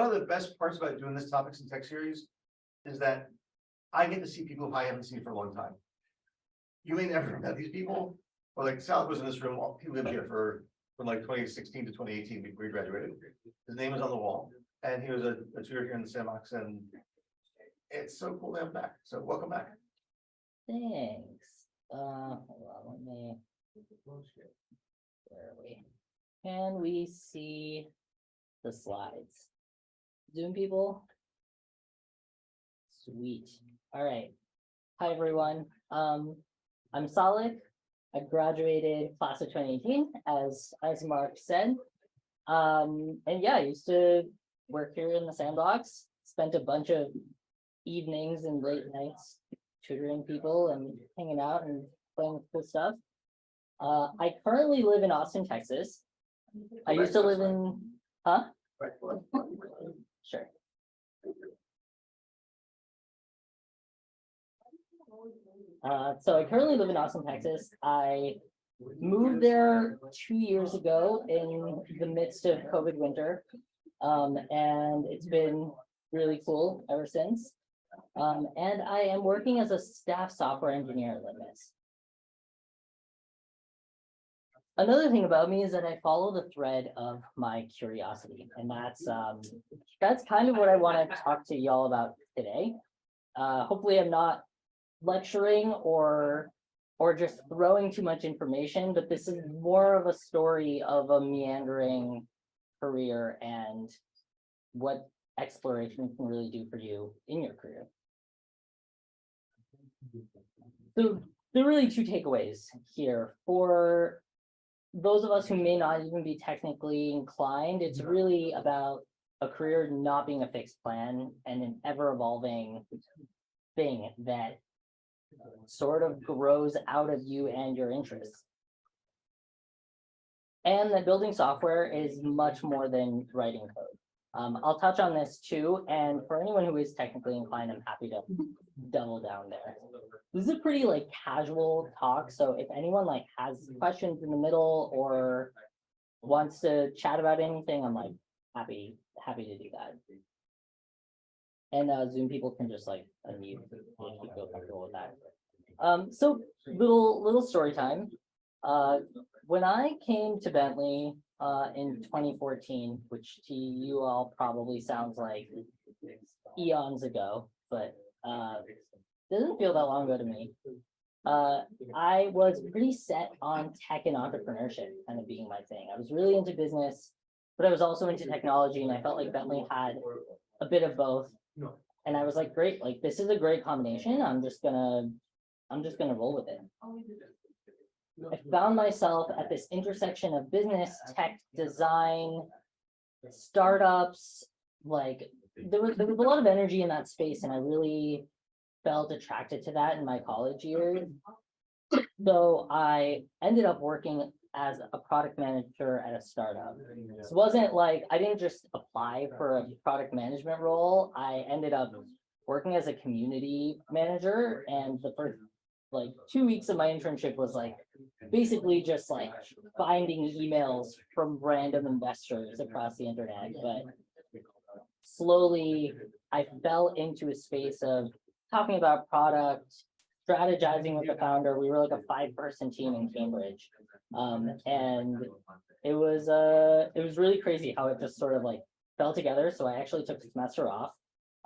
one of the best parts about doing this topics and tech series is that I get to see people who I haven't seen for a long time. You may never have met these people, or like Saalik was in this room, he lived here from like 2016 to 2018 before he graduated. His name is on the wall, and he was a tutor here in the Sandbox, and it's so cool to have him back. So welcome back. Thanks. Hold on, let me. Where are we? Can we see the slides? Zoom people? Sweet. All right. Hi, everyone. I'm Saalik. I graduated class of 2018, as Mark said. And yeah, I used to work here in the Sandbox, spent a bunch of evenings and late nights tutoring people and hanging out and playing with cool stuff. I currently live in Austin, Texas. I used to live in, huh? Sure. So I currently live in Austin, Texas. I moved there 2 years ago in the midst of COVID winter. And it's been really cool ever since. And I am working as a staff software engineer at Litmus. Another thing about me is that I follow the thread of my curiosity, and that's kind of what I want to talk to y'all about today. Hopefully I'm not lecturing or just throwing too much information, but this is more of a story of a meandering career and what exploration can really do for you in your career. So there are really two takeaways here. For those of us who may not even be technically inclined, it's really about a career not being a fixed plan and an ever-evolving thing that sort of grows out of you and your interests. And that building software is much more than writing code. I'll touch on this too, and for anyone who is technically inclined, I'm happy to double down there. This is a pretty like casual talk, so if anyone like has questions in the middle or wants to chat about anything, I'm like happy to do that. And Zoom people can just like unmute if you feel comfortable with that. So little story time. When I came to Bentley in 2014, which to you all probably sounds like eons ago, but doesn't feel that long ago to me. I was pretty set on tech and entrepreneurship kind of being my thing. I was really into business, but I was also into technology, and I felt like Bentley had a bit of both. And I was like, great, like this is a great combination. I'm just gonna roll with it. I found myself at this intersection of business, tech, design, startups. Like there was a lot of energy in that space, and I really felt attracted to that in my college years. So I ended up working as a product manager at a startup. So it wasn't like I didn't just apply for a product management role. I ended up working as a community manager, and the first like 2 weeks of my internship was like basically just like finding emails from random investors across the internet. But slowly I fell into a space of talking about product, strategizing with the founder. We were like a 5-person team in Cambridge. And it was really crazy how it just sort of like fell together. So I actually took a semester off.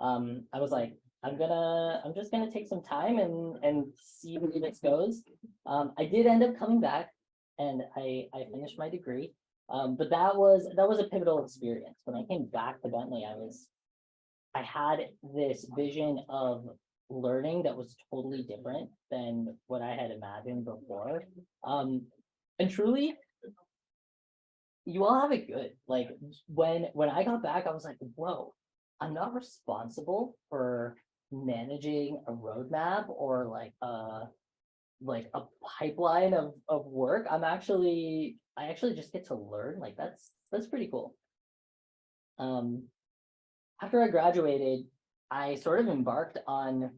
I was like, I'm just gonna take some time and see where this goes. I did end up coming back, and I finished my degree. But that was a pivotal experience. When I came back to Bentley, I had this vision of learning that was totally different than what I had imagined before. And truly, you all have it good. Like when I got back, I was like, whoa, I'm not responsible for managing a roadmap or like a pipeline of work. I actually just get to learn. Like that's pretty cool. After I graduated, I sort of embarked on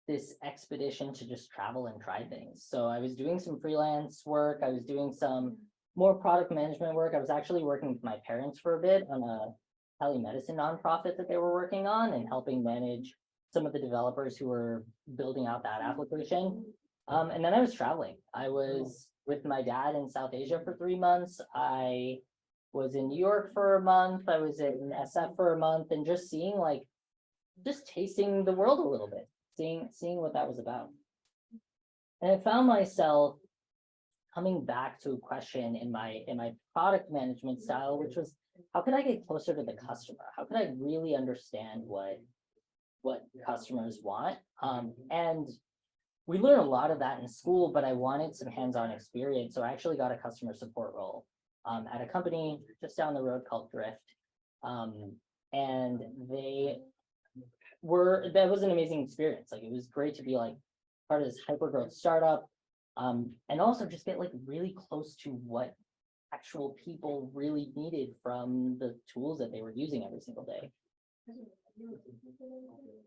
this expedition to just travel and try things. So I was doing some freelance work. I was doing some more product management work. I was actually working with my parents for a bit on telemedicine nonprofit that they were working on and helping manage some of the developers who were building out that application. And then I was traveling. I was with my dad in South Asia for 3 months. I was in New York for a month. I was in SF for a month, and just seeing just tasting the world a little bit, seeing what that was about. And I found myself coming back to a question in my product management style, which was, how could I get closer to the customer? How could I really understand what customers want? And we learn a lot of that in school, but I wanted some hands-on experience. So I actually got a customer support role at a company just down the road called Drift. And that was an amazing experience. Like, it was great to be part of this hyper-growth startup. And also just get really close to what actual people really needed from the tools that they were using every single day.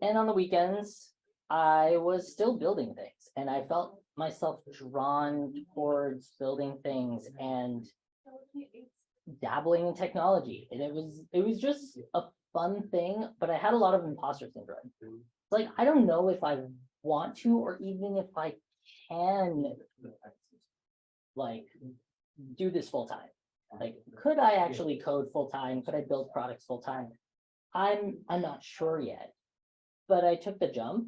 And on the weekends, I was still building things, and I felt myself drawn towards building things and dabbling in technology. And it was just a fun thing, but I had a lot of imposter syndrome. It's I don't know if I want to, or even if I can do this full time. Could I actually code full time? Could I build products full time? I'm not sure yet, but I took the jump.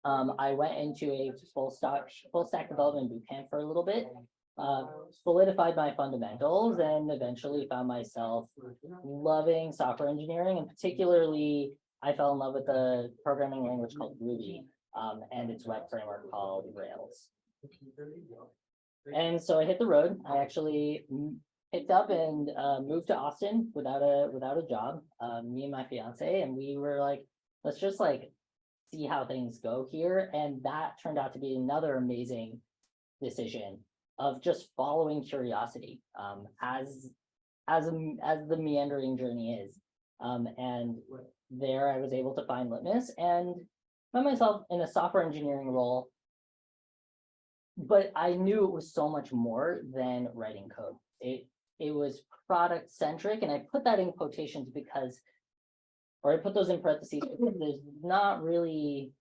I went into a full stack development bootcamp for a little bit, solidified my fundamentals, and eventually found myself loving software engineering. And particularly, I fell in love with the programming language called Ruby, and its web framework called Rails. And so I hit the road. I actually picked up and moved to Austin without a job. Me and my fiance, and we were let's just see how things go here. And that turned out to be another amazing decision of just following curiosity, as the meandering journey is. And there I was able to find Litmus and found myself in a software engineering role. But I knew it was so much more than writing code. It was product-centric, and I put that in quotations because, or I put those in parentheses because there's not really,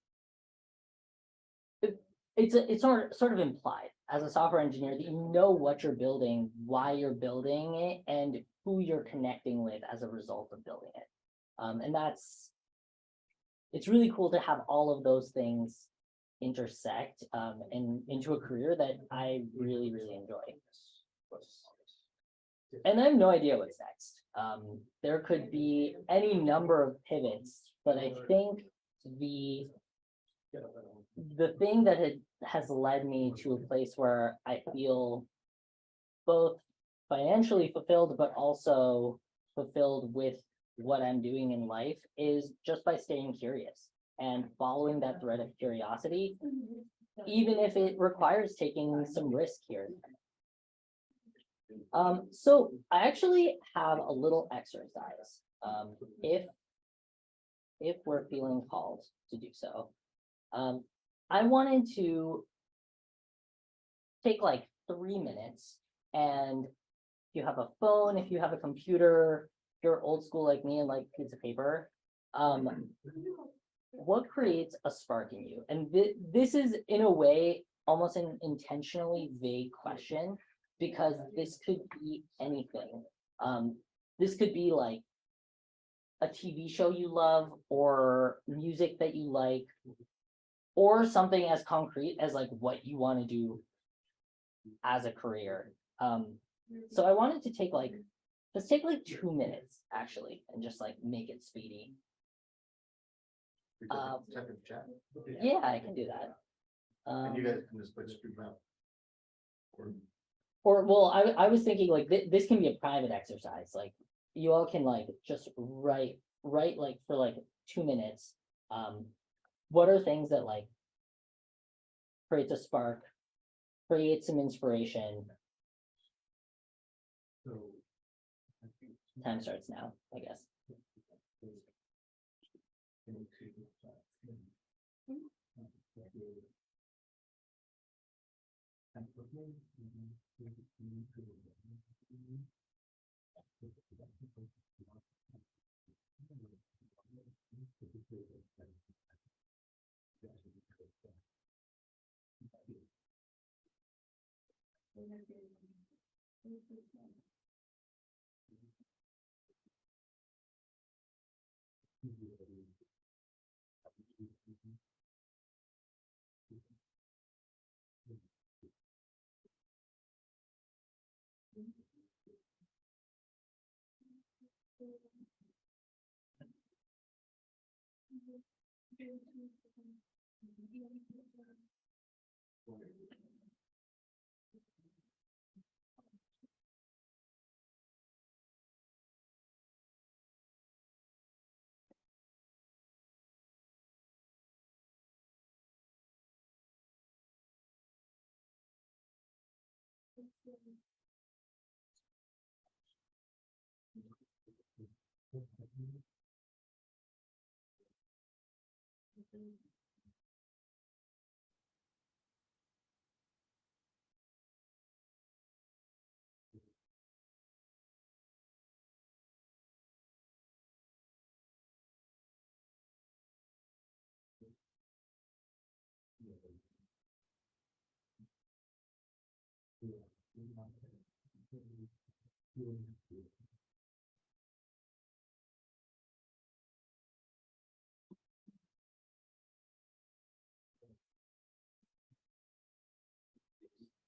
it's sort of implied as a software engineer that you know what you're building, why you're building it, and who you're connecting with as a result of building it. And it's really cool to have all of those things intersect into a career that I really, really enjoy. And I have no idea what's next. There could be any number of pivots, but I think the thing that has led me to a place where I feel both financially fulfilled, but also fulfilled with what I'm doing in life is just by staying curious and following that thread of curiosity, even if it requires taking some risk here. So I actually have a little exercise, if we're feeling called to do so. I wanted to take 3 minutes, and if you have a phone, if you have a computer, if you're old school like me and like piece of paper, what creates a spark in you? And this is, in a way, almost an intentionally vague question, because this could be anything. This could be a TV show you love, or music that you like, or something as concrete as what you want to do as a career. So I wanted to take let's take 2 minutes actually, and just make it speedy. Yeah, I can do that. And you guys can just screw them out. Or well, I was thinking this can be a private exercise. You all can just write for 2 minutes. What are things that creates a spark, create some inspiration? Time starts now, I guess.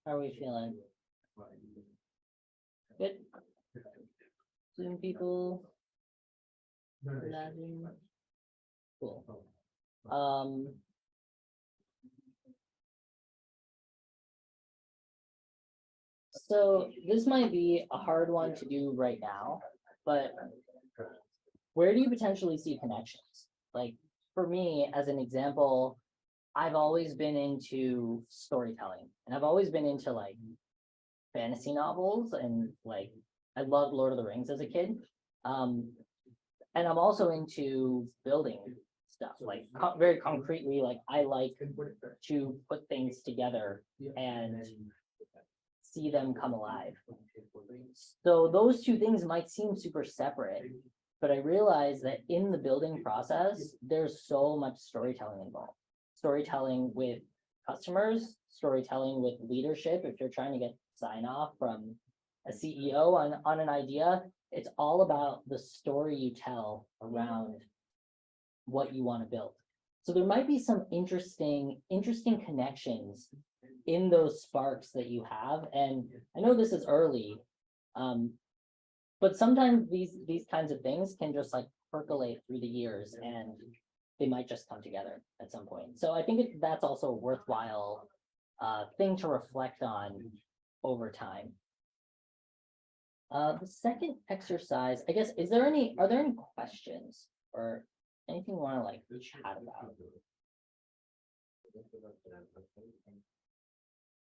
How are we feeling? Good. Zoom people. Imagine. Cool. So this might be a hard one to do right now, but where do you potentially see connections? Like for me, as an example, I've always been into storytelling and I've always been into like fantasy novels and like I loved Lord of the Rings as a kid. And I'm also into building stuff, like very concretely, like I like to put things together and see them come alive. So those two things might seem super separate, but I realize that in the building process, there's so much storytelling involved. Storytelling with customers, storytelling with leadership. If you're trying to get sign off from a CEO on an idea, it's all about the story you tell around what you want to build. So there might be some interesting connections in those sparks that you have. And I know this is early, but sometimes these kinds of things can just like percolate through the years and they might just come together at some point. So I think that's also a worthwhile thing to reflect on over time. The second exercise, I guess, are there any questions or anything you want to like chat about?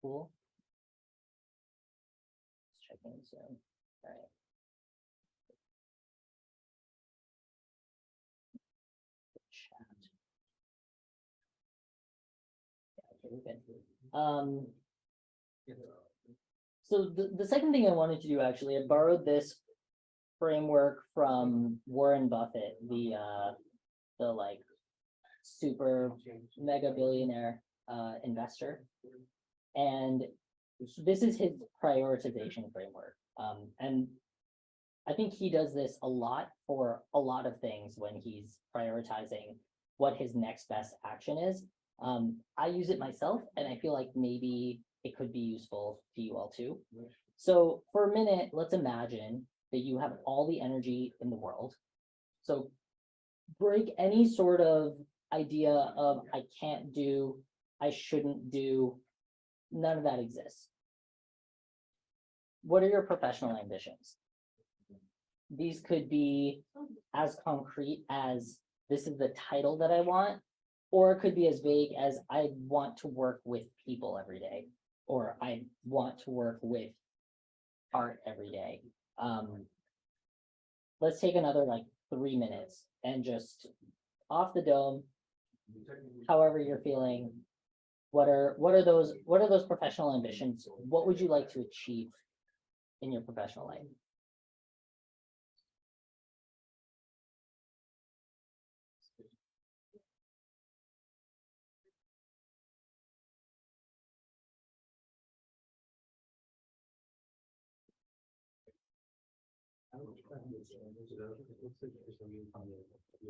Cool. Let's check in soon. All right. Chat. Yeah, okay, we're good. So the second thing I wanted to do, actually, I borrowed this framework from Warren Buffett, the like super mega billionaire investor. And this is his prioritization framework. And I think he does this a lot for a lot of things when he's prioritizing what his next best action is. I use it myself, and I feel like maybe it could be useful to you all too. So for a minute, let's imagine that you have all the energy in the world. So break any sort of idea of I can't do, I shouldn't do, none of that exists. What are your professional ambitions? These could be as concrete as this is the title that I want, or it could be as vague as I want to work with people every day, or I want to work with art every day. Let's take another like 3 minutes and just off the dome, however you're feeling, what are those professional ambitions? What would you like to achieve in your professional life?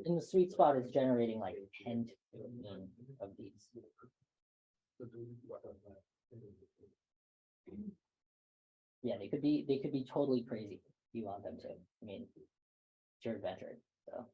And the sweet spot is generating like 10 to 15 of these. Yeah, they could be totally crazy if you want them to. I mean, it's your adventure, so.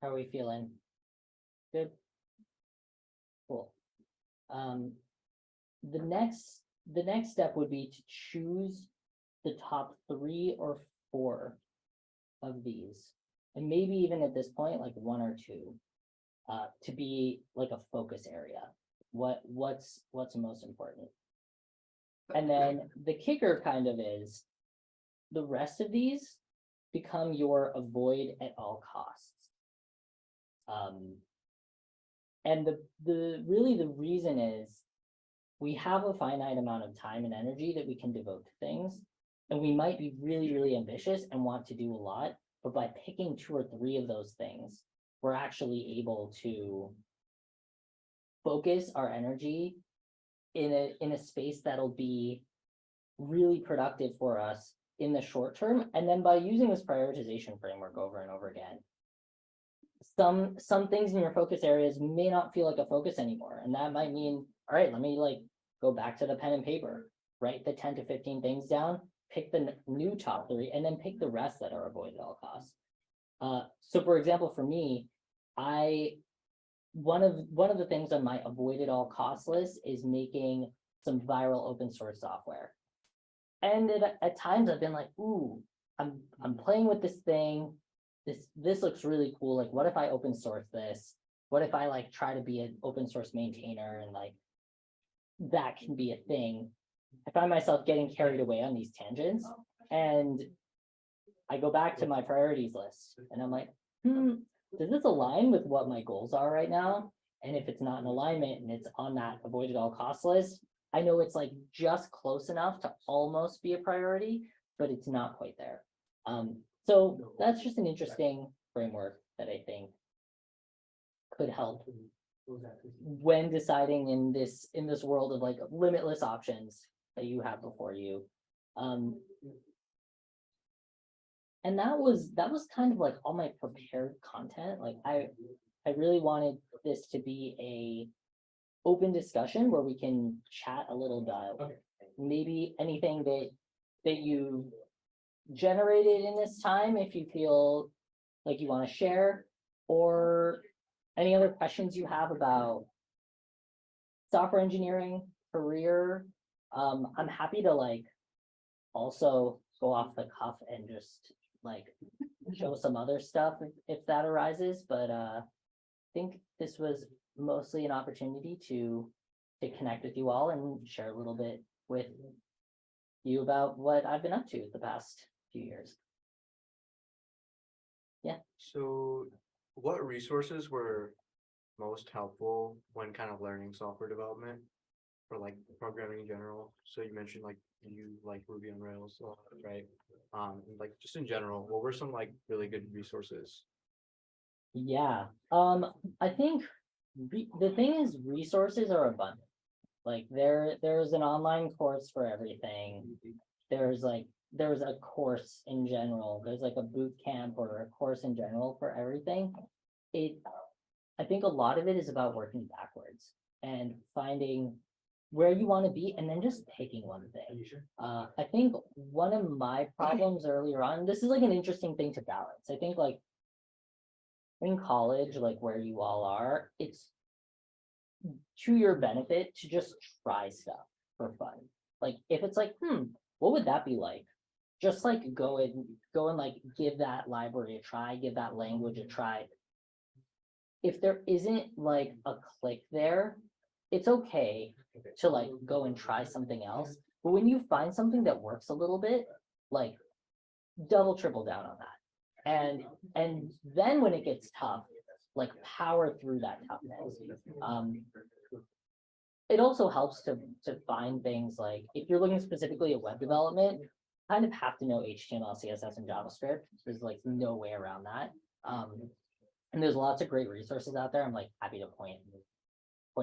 How are we feeling? Good. Cool. The next step would be to choose the top 3 or 4 of these, and maybe even at this point, like 1 or 2, to be like a focus area. What's most important? And then the kicker kind of is the rest of these become your avoid at all costs. And the reason is we have a finite amount of time and energy that we can devote to things. And we might be really, really ambitious and want to do a lot, but by picking 2 or 3 of those things, we're actually able to focus our energy in a space that'll be really productive for us in the short term. And then by using this prioritization framework over and over again, some things in your focus areas may not feel like a focus anymore. And that might mean, all right, let me like go back to the pen and paper, write the 10 to 15 things down, pick the new top 3, and then pick the rest that are avoided at all costs. So for example, for me, one of the things on my avoided all costs list is making some viral open source software. And at times I've been like, ooh, I'm playing with this thing. This looks really cool. Like, what if I open source this? What if I like try to be an open source maintainer and like that can be a thing? I find myself getting carried away on these tangents, and I go back to my priorities list and I'm like, does this align with what my goals are right now? And if it's not in alignment and it's on that avoided all costs list, I know it's like just close enough to almost be a priority, but it's not quite there. So that's just an interesting framework that I think could help when deciding in this world of like limitless options that you have before you. And that was kind of like all my prepared content. Like I really wanted this to be a open discussion where we can chat a little dialogue. Okay. Maybe anything that you generated in this time, if you feel like you want to share, or any other questions you have about software engineering career. I'm happy to like also go off the cuff and just like show some other stuff if that arises, but I think this was mostly an opportunity to connect with you all and share a little bit with you about what I've been up to the past few years. Yeah. So what resources were most helpful when kind of learning software development or like programming in general? So you mentioned like you like Ruby on Rails, right? Like just in general, what were some like really good resources Yeah, I think the thing is resources are abundant. Like there's an online course for everything. There's a course in general. There's like a boot camp or a course in general for everything. I think a lot of it is about working backwards and finding where you want to be and then just picking one thing. I think one of my problems earlier on, this is like an interesting thing to balance. I think like in college, like where you all are, it's to your benefit to just try stuff for fun. Like if it's like, what would that be like? Just like go and like give that library a try, give that language a try. If there isn't like a click there, it's okay to like go and try something else. But when you find something that works a little bit, like double, triple down on that. And then when it gets tough, like power through that toughness. It also helps to find things like if you're looking specifically at web development, kind of have to know HTML, CSS, and JavaScript. There's like no way around that. And there's lots of great resources out there. I'm like happy to point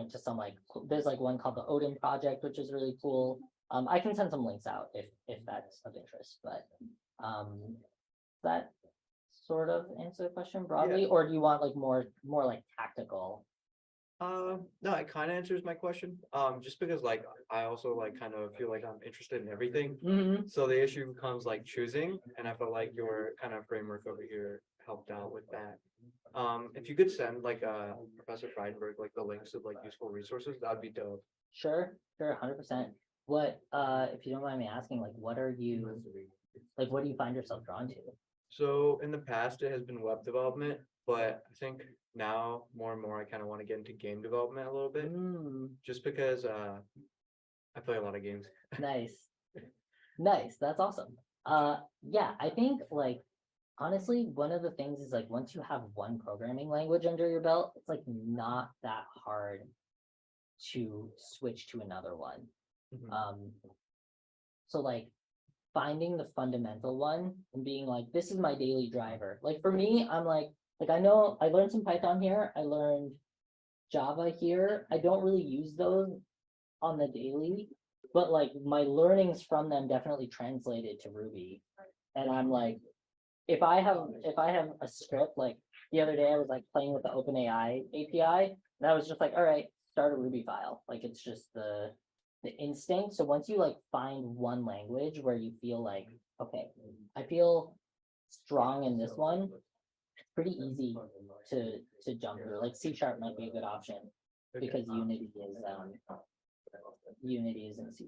to some like there's like one called the Odin project, which is really cool. I can send some links out if that's of interest, but that sort of answer the question broadly, or do you want like more like tactical? No, it kind of answers my question. Just because like I also like kind of feel like I'm interested in everything. So the issue becomes like choosing, and I felt like your kind of framework over here helped out with that. If you could send like Professor Freidenberg like the links of like useful resources, that'd be dope. Sure, 100%. What if you don't mind me asking, like what do you find yourself drawn to? So in the past, it has been web development, but I think now more and more I kind of want to get into game development a little bit, just because I play a lot of games. Nice, that's awesome. Yeah, I think like honestly, one of the things is like once you have one programming language under your belt, it's like not that hard to switch to another one. So like finding the fundamental one and being like, this is my daily driver. Like for me, I'm like I know I learned some Python here. I learned Java here. I don't really use those on the daily, but like my learnings from them definitely translated to Ruby. And I'm like, if I have a script, like the other day I was like playing with the OpenAI API, and I was just like, all right, start a Ruby file. Like it's just the instinct. So once you like find one language where you feel like, okay, I feel strong in this one, it's pretty easy to jump through. Like C# might be a good option because Unity is in C#.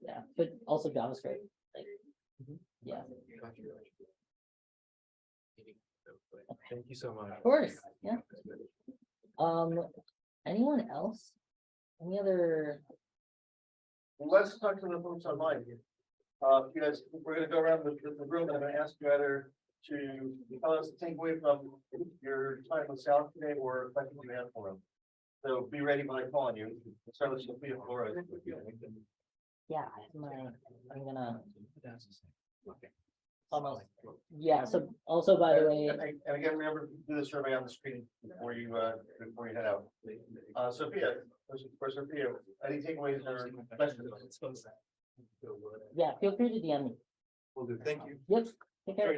Yeah, but also JavaScript. Like, yeah. Thank you so much. Of course, yeah. Anyone else? Any other? Let's talk to the folks online. You guys, we're gonna go around the room, and I'm gonna ask you either to tell us the takeaway from your time with Saalik today or questions you have for them. So be ready when I call on you. Start with Sophia Flores. Yeah, I'm gonna. Almost. Yeah, so also by the way. And again, remember to do the survey on the screen before you head out. Sophia, for Sophia, any takeaways or questions? Yeah, feel free to DM me. Will do. Thank you. Yep, take care.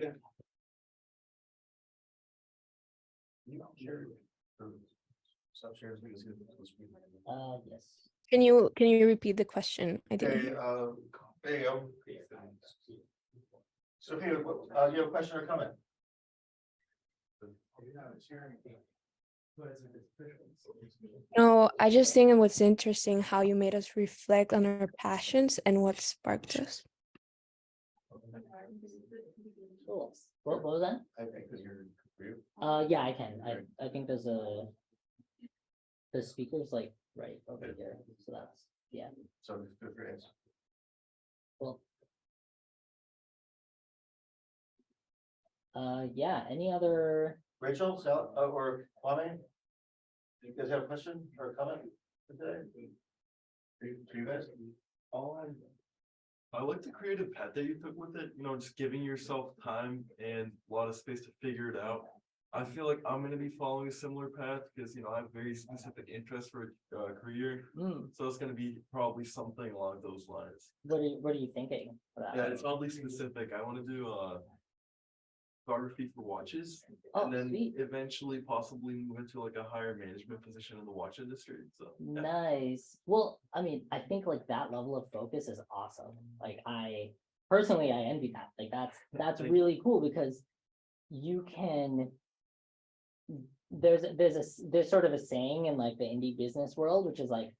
Yes. Can you repeat the question? I Okay, didn't. there you go. Sophia, do you have a question or comment? No, I just think it was interesting how you made us reflect on our passions and what sparked us. Cool. What was that? I think because you're. Yeah, I can. I think there's the speaker's like right over here. So that's yeah. So feel free to answer. Cool. Yeah, any other? Rachel, Sal, or Kwame? Do you guys have a question or a comment for today? For you guys? I like the creative path that you took with it, just giving yourself time and a lot of space to figure it out. I feel like I'm gonna be following a similar path because, you know, I have very specific interest for a career. Hmm, So it's gonna be probably something along those lines. what are you thinking for that? Yeah, it's oddly specific. I wanna do photography for watches. Oh, And then sweet. eventually possibly move into like a higher management position in the watch industry. So yeah. Nice. Well, I mean, I think like that level of focus is awesome. Like I personally, I envy that. Like that's Thank really cool because you can. There's sort of a saying in like the indie business world, which is like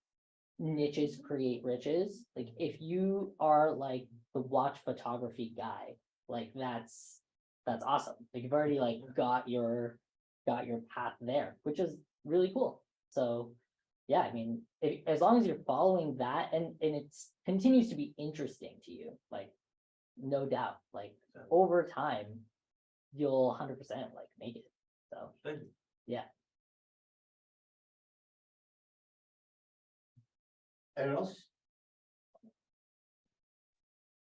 niches create riches. Like if you are like the watch photography guy, like that's awesome. Like you've already like got your path there, which is really cool. So yeah, I mean, as long as you're following that and it continues to be interesting to you, like no doubt, like over time, you'll 100% like make it. So Thank you. yeah. Anyone else?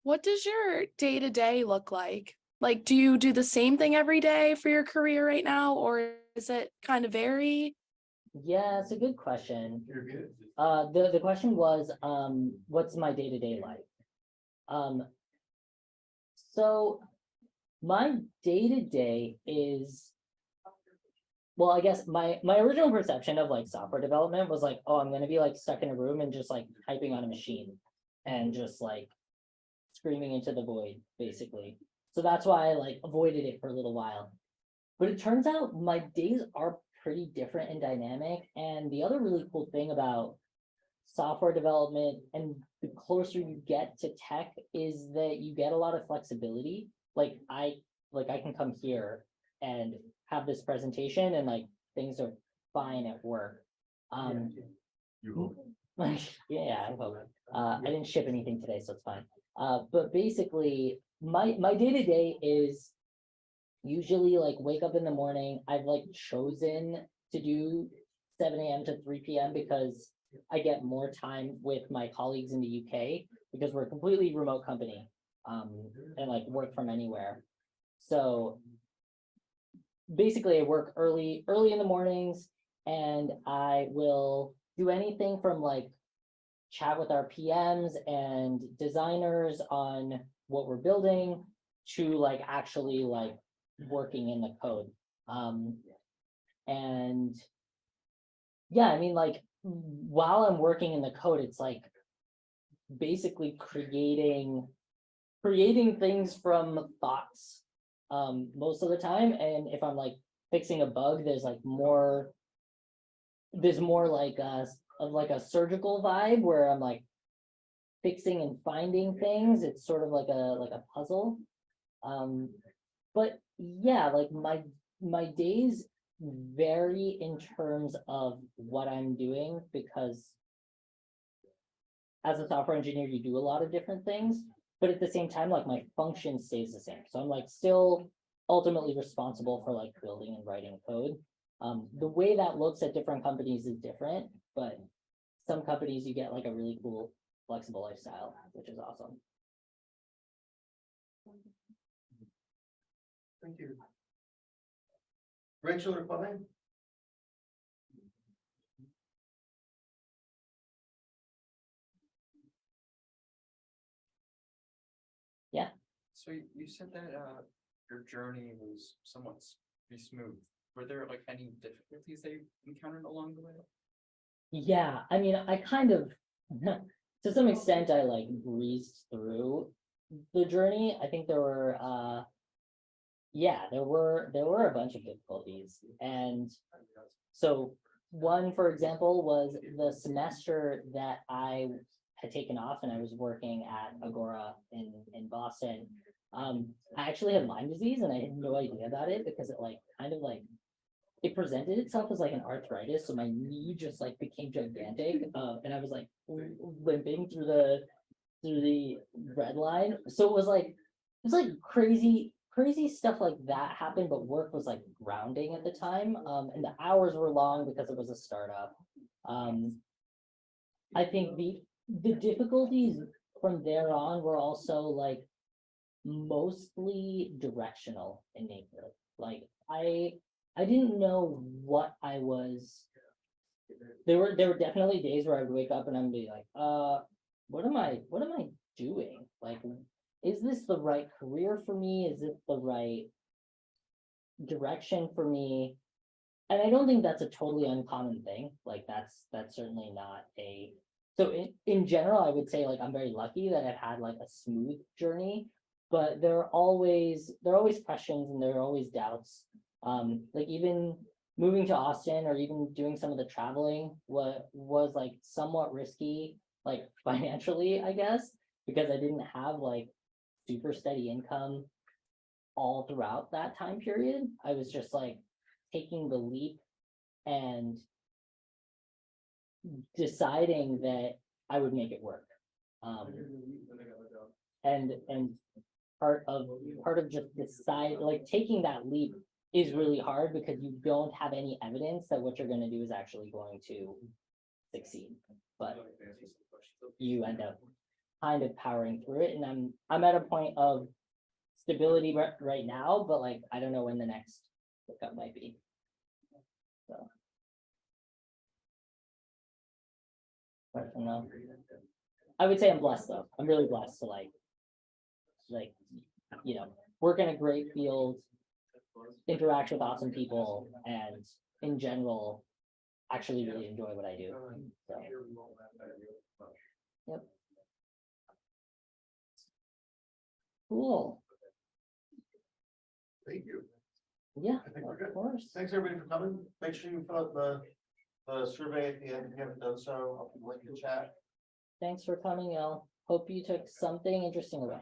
What does your day to day look like? Like, do you do the same thing every day for your career right now, or is it kind of vary? Yeah, it's a good question. You're good. The question was, what's my day-to-day like? So my day-to-day is, well, I guess my original perception of like software development was like, oh, I'm gonna be like stuck in a room and just like typing on a machine and just like screaming into the void, basically. So that's why I like avoided it for a little while. But it turns out my days are pretty different and dynamic. And the other really cool thing about software development and the closer you get to tech is that you get a lot of flexibility. Like I can come here and have this presentation and like things are fine at work. You hope. Like, yeah, I hope. I didn't ship anything today, so it's fine. But basically, my day-to-day is usually like wake up in the morning. I've like chosen to do 7 a.m. to 3 p.m. because I get more time with my colleagues in the UK because we're a completely remote company and like work from anywhere. So basically I work early in the mornings and I will do anything from like chat with our PMs and designers on what we're building to like actually like working in the code. And yeah, I mean, like while I'm working in the code, it's like basically creating things from thoughts most of the time. And if I'm like fixing a bug, there's more like of like a surgical vibe where I'm like fixing and finding things. It's sort of like a puzzle. But yeah, like my days vary in terms of what I'm doing because as a software engineer, you do a lot of different things, but at the same time, like my function stays the same. So I'm like still ultimately responsible for like building and writing code. The way that looks at different companies is different, but some companies you get like a really cool flexible lifestyle, which is awesome. Thank you. Rachel or Kwame? So you said that your journey was somewhat pretty smooth. Were there like any difficulties that you encountered along the way? Yeah, I mean, I kind of, to some extent, I like breezed through the journey. I think there were, yeah, there were a bunch of difficulties. And so one, for example, was the semester that I had taken off and I was working at Agora in Boston. I actually had Lyme disease and I had no idea about it because it like kind of like it presented itself as like an arthritis, so my knee just like became gigantic, and I was like limping through the red line. So it was like crazy stuff like that happened, but work was like grounding at the time, and the hours were long because it was a startup. I think the difficulties from there on were also like mostly directional in nature. Like I I didn't know what I was. There were definitely days where I would wake up and I'd be like, what am I doing? Like, is this the right career for me? Is it the right direction for me? And I don't think that's a totally uncommon thing. Like that's certainly not a, so in general, I would say like I'm very lucky that I've had like a smooth journey, but there are always questions and there are always doubts. Like even moving to Austin or even doing some of the traveling was like somewhat risky, like financially, I guess, because I didn't have like super steady income all throughout that time period. I was just like taking the leap and deciding that I would make it work. And part of just decide, like taking that leap is really hard because you don't have any evidence that what you're going to do is actually going to succeed. But you end up kind of powering through it. And I'm at a point of stability right now, but like I don't know when the next hookup might be. So I don't know. I would say I'm blessed though. I'm really blessed to like you know, work in a great field, interact with awesome people, and in general, actually really enjoy what I do. So, yep. Cool. Thank you. Yeah, I think we're good. of course. Thanks everybody for coming. Make sure you fill out the survey at the end if you haven't done so. I'll put the link in the chat. Thanks for coming, y'all. Hope you took something interesting away.